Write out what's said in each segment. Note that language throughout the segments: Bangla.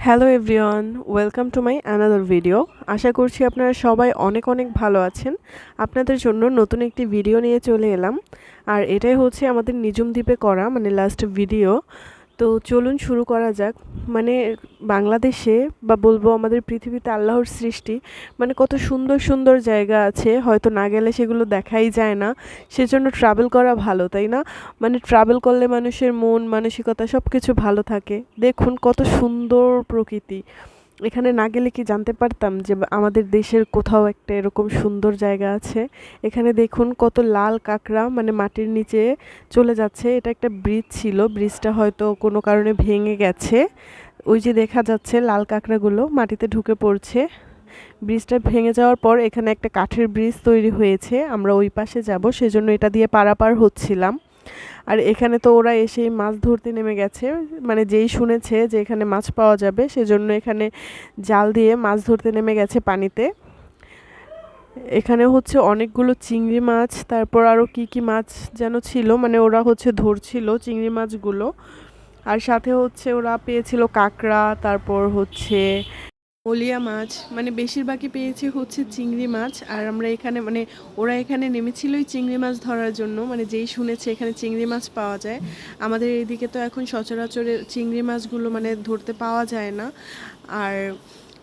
Hello everyone, welcome to my another video. আশা করছি আপনারা সবাই অনেক অনেক ভালো আছেন। আপনাদের জন্য নতুন একটি ভিডিও নিয়ে চলে এলাম। আর এটাই হচ্ছে আমাদের নিঝুম দ্বীপে করা লাস্ট ভিডিও। তো চলুন শুরু করা যাক। বাংলাদেশে বা বলবো আমাদের পৃথিবীতে আল্লাহর সৃষ্টি কত সুন্দর সুন্দর জায়গা আছে, হয়তো না গেলে সেগুলো দেখাই যায় না। সেজন্য ট্রাভেল করা ভালো, তাই না? ট্রাভেল করলে মানুষের মন মানসিকতা সব কিছু ভালো থাকে। দেখুন কত সুন্দর প্রকৃতি। এখানে না গেলে কি জানতে পারতাম যে আমাদের দেশের কোথাও একটা এরকম সুন্দর জায়গা আছে। এখানে দেখুন কত লাল কাঁকড়া মাটির নিচে চলে যাচ্ছে। এটা একটা ব্রিজ ছিল, ব্রিজটা হয়তো কোনো কারণে ভেঙে গেছে। ওই যে দেখা যাচ্ছে লাল কাঁকড়াগুলো মাটিতে ঢুকে পড়ছে। ব্রিজটা ভেঙে যাওয়ার পর এখানে একটা কাঠের ব্রিজ তৈরি হয়েছে, আমরা ওই পাশে যাব, সেজন্য এটা দিয়ে পারাপার হচ্ছিলাম। আর এখানে তো ওরা এসেই মাছ ধরতে নেমে গেছে, যেই শুনেছে যে এখানে মাছ পাওয়া যাবে সেজন্য এখানে জাল দিয়ে মাছ ধরতে নেমে গেছে পানিতে। এখানে হচ্ছে অনেকগুলো চিংড়ি মাছ, তারপর আরও কি কি মাছ যেন ছিল, ওরা হচ্ছে ধরছিল চিংড়ি মাছগুলো। আর সাথে হচ্ছে ওরা পেয়েছিল কাঁকড়া, তারপর হচ্ছে ওলিয়া মাছ, বেশিরভাগই পেয়েছি হচ্ছে চিংড়ি মাছ। আর আমরা এখানে ওরা এখানে নেমেছিল ওই চিংড়ি মাছ ধরার জন্য, যেই শুনেছে এখানে চিংড়ি মাছ পাওয়া যায়। আমাদের এইদিকে তো এখন সচরাচর চিংড়ি মাছগুলো ধরতে পাওয়া যায় না। আর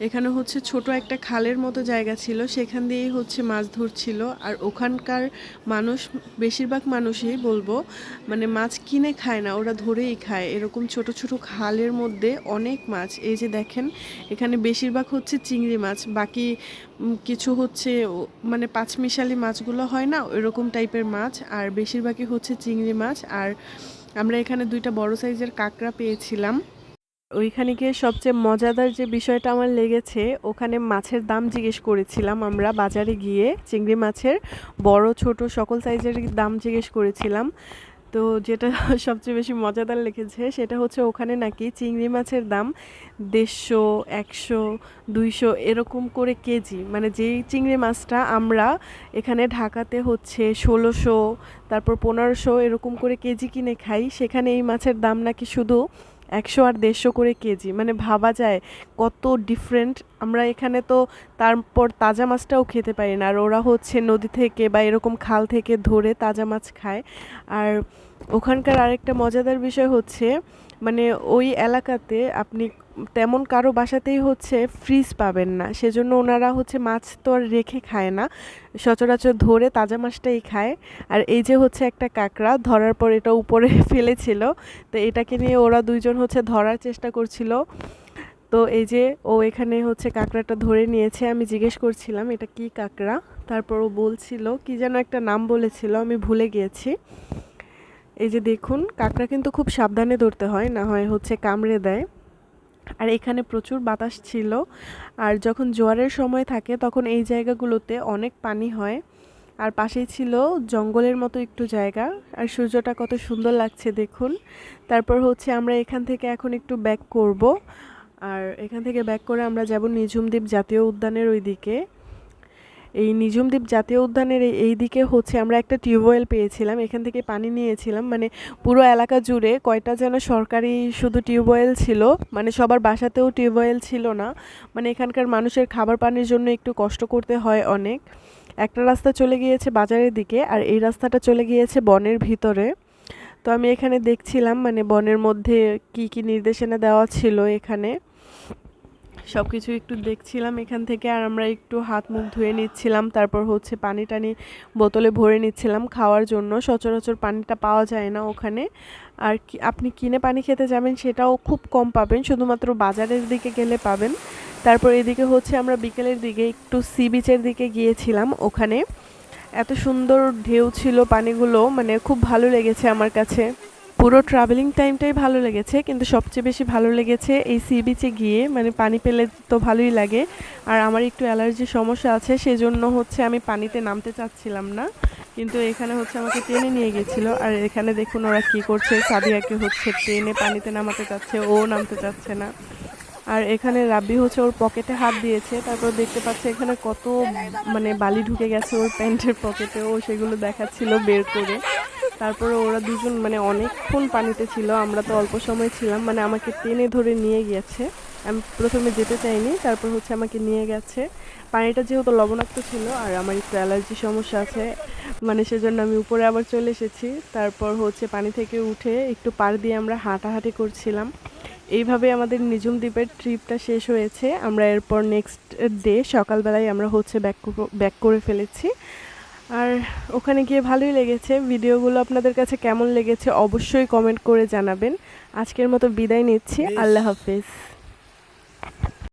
এখানে হচ্ছে ছোট একটা খালের মতো জায়গা ছিল, সেখান দিয়েই হচ্ছে মাছ ধরছিল। আর ওখানকার মানুষ, বেশিরভাগ মানুষই বলবো মাছ কিনে খায় না, ওরা ধরেই খায়। এরকম ছোট ছোট খালের মধ্যে অনেক মাছ, এই যে দেখেন এখানে বেশিরভাগ হচ্ছে চিংড়ি মাছ, বাকি কিছু হচ্ছে পাঁচমিশালি মাছগুলো হয় না, এরকম টাইপের মাছ। আর বেশিরভাগই হচ্ছে চিংড়ি মাছ। আর আমরা এখানে 2টা বড় সাইজের কাঁকড়া পেয়েছিলাম। ওইখানে গিয়ে সবচেয়ে মজাদার যে বিষয়টা আমার লেগেছে, ওখানে মাছের দাম জিজ্ঞেস করেছিলাম। আমরা বাজারে গিয়ে চিংড়ি মাছের বড় ছোট সকল সাইজের দাম জিজ্ঞেস করেছিলাম। তো যেটা সবচেয়ে বেশি মজাদার লেগেছে সেটা হচ্ছে ওখানে নাকি চিংড়ি মাছের দাম 150, 100, 200 এরকম করে কেজি। যেই চিংড়ি মাছটা আমরা এখানে ঢাকাতে হচ্ছে 1600, তারপর 1500 এরকম করে কেজি কিনে খাই, সেখানে এই মাছের দাম নাকি শুধু 100 আর 150 করে কেজি। ভাবা যায় কত ডিফারেন্ট। আমরা এখানে তো তারপর তাজা মাছটাও খেতে পারি না, আর ওরা হচ্ছে নদী থেকে বা এরকম খাল থেকে ধরে তাজা মাছ খায়। আর ওখানকার আরেকটা মজাদার বিষয় হচ্ছে ওই এলাকাতে আপনি তেমন কারো বাসাতেই হচ্ছে ফ্রিজ পাবেন না, সেজন্য ওনারা হচ্ছে মাছ তো আর রেখে খায় না, সচরাচর ধরে তাজা মাছটাই খায়। আর এই যে হচ্ছে একটা কাঁকড়া ধরার পর এটা উপরে ফেলেছিল, তো এটাকে নিয়ে ওরা দুইজন হচ্ছে ধরার চেষ্টা করছিল। তো এই যে ও এখানে হচ্ছে কাঁকড়াটা ধরে নিয়েছে, আমি জিজ্ঞেস করছিলাম এটা কি কাঁকড়া, তারপর ও বলছিল কি যেন একটা নাম বলেছিল, আমি ভুলে গিয়েছি। এই যে দেখুন কাঁকড়া কিন্তু খুব সাবধানে ধরতে হয়, না হয় হচ্ছে কামড়ে দেয়। আর এখানে প্রচুর বাতাস ছিল, আর যখন জোয়ারের সময় থাকে তখন এই জায়গাগুলোতে অনেক পানি হয়। আর পাশেই ছিল জঙ্গলের মতো একটু জায়গা, আর সূর্যটা কত সুন্দর লাগছে দেখুন। তারপর হচ্ছে আমরা এখান থেকে এখন একটু ব্যাক করব, আর এখান থেকে ব্যাক করে আমরা যাব নিঝুম দ্বীপ জাতীয় উদ্যানের ওই দিকে। এই নিঝুম দ্বীপ জাতীয় উদ্যানের এই দিকে হচ্ছে আমরা একটা টিউবওয়েল পেয়েছিলাম, এখান থেকে পানি নিয়েছিলাম। পুরো এলাকা জুড়ে কয়টা যেন সরকারি শুধু টিউবওয়েল ছিল, সবার বাসাতেও টিউবওয়েল ছিল না। এখানকার মানুষের খাবার পানির জন্য একটু কষ্ট করতে হয় অনেক। একটা রাস্তা চলে গিয়েছে বাজারের দিকে, আর এই রাস্তাটা চলে গিয়েছে বনের ভিতরে। তো আমি এখানে দেখছিলাম বনের মধ্যে কি কি নির্দেশনা দেওয়া ছিল, এখানে সব কিছু একটু দেখছিলাম এখান থেকে। আর আমরা একটু হাত মুখ ধুয়ে নিচ্ছিলাম, তারপর হচ্ছে পানি টানি বোতলে ভরে নিচ্ছিলাম খাওয়ার জন্য, সচরাচর পানিটা পাওয়া যায় না ওখানে। আর আপনি কিনে পানি খেতে যাবেন সেটাও খুব কম পাবেন, শুধুমাত্র বাজারের দিকে গেলে পাবেন। তারপর এদিকে হচ্ছে আমরা বিকেলের দিকে একটু সি বিচের দিকে গিয়েছিলাম, ওখানে এত সুন্দর ঢেউ ছিল, পানিগুলো খুব ভালো লেগেছে আমার কাছে। পুরো ট্রাভেলিং টাইমটাই ভালো লেগেছে, কিন্তু সবচেয়ে বেশি ভালো লেগেছে এই সি বিচে গিয়ে। পানি পেলে তো ভালোই লাগে, আর আমার একটু অ্যালার্জির সমস্যা আছে, সেজন্য হচ্ছে আমি পানিতে নামতে চাচ্ছিলাম না, কিন্তু এখানে হচ্ছে আমাকে টেনে নিয়ে গেছিল। আর এখানে দেখুন ওরা কি করছে, সাদিয়াকে হচ্ছে টেনে পানিতে নামাতে চাচ্ছে, ও নামতে চাচ্ছে না। আর এখানে রাব্বি হচ্ছে ওর পকেটে হাত দিয়েছে, তারপর দেখতে পাচ্ছে এখানে কত বালি ঢুকে গেছে ওর প্যান্টের পকেটে, ও সেগুলো দেখাচ্ছিল বের করে। তারপরে ওরা দুজন অনেকক্ষণ পানিতে ছিল, আমরা তো অল্প সময় ছিলাম, আমাকে টেনে ধরে নিয়ে গিয়েছে। আমি প্রথমে যেতে চাইনি, তারপর হচ্ছে আমাকে নিয়ে গেছে। পানিটা যেহেতু লবণাক্ত ছিল আর আমার একটু অ্যালার্জি সমস্যা আছে, মানে সেজন্য আমি উপরে আবার চলে এসেছি। তারপর হচ্ছে পানি থেকে উঠে একটু পাড় দিয়ে আমরা হাঁটাহাঁটি করছিলাম। এইভাবে আমাদের নিঝুম দ্বীপের ট্রিপটা শেষ হয়েছে। আমরা এরপর নেক্সট ডে সকালবেলায় আমরা হচ্ছে ব্যাক করে ফেলেছি। আর ওখানে গিয়ে ভালোই লেগেছে। ভিডিওগুলো আপনাদের কাছে কেমন লেগেছে অবশ্যই কমেন্ট করে জানাবেন। আজকের মতো বিদায় নিচ্ছি। আল্লাহ হাফেজ।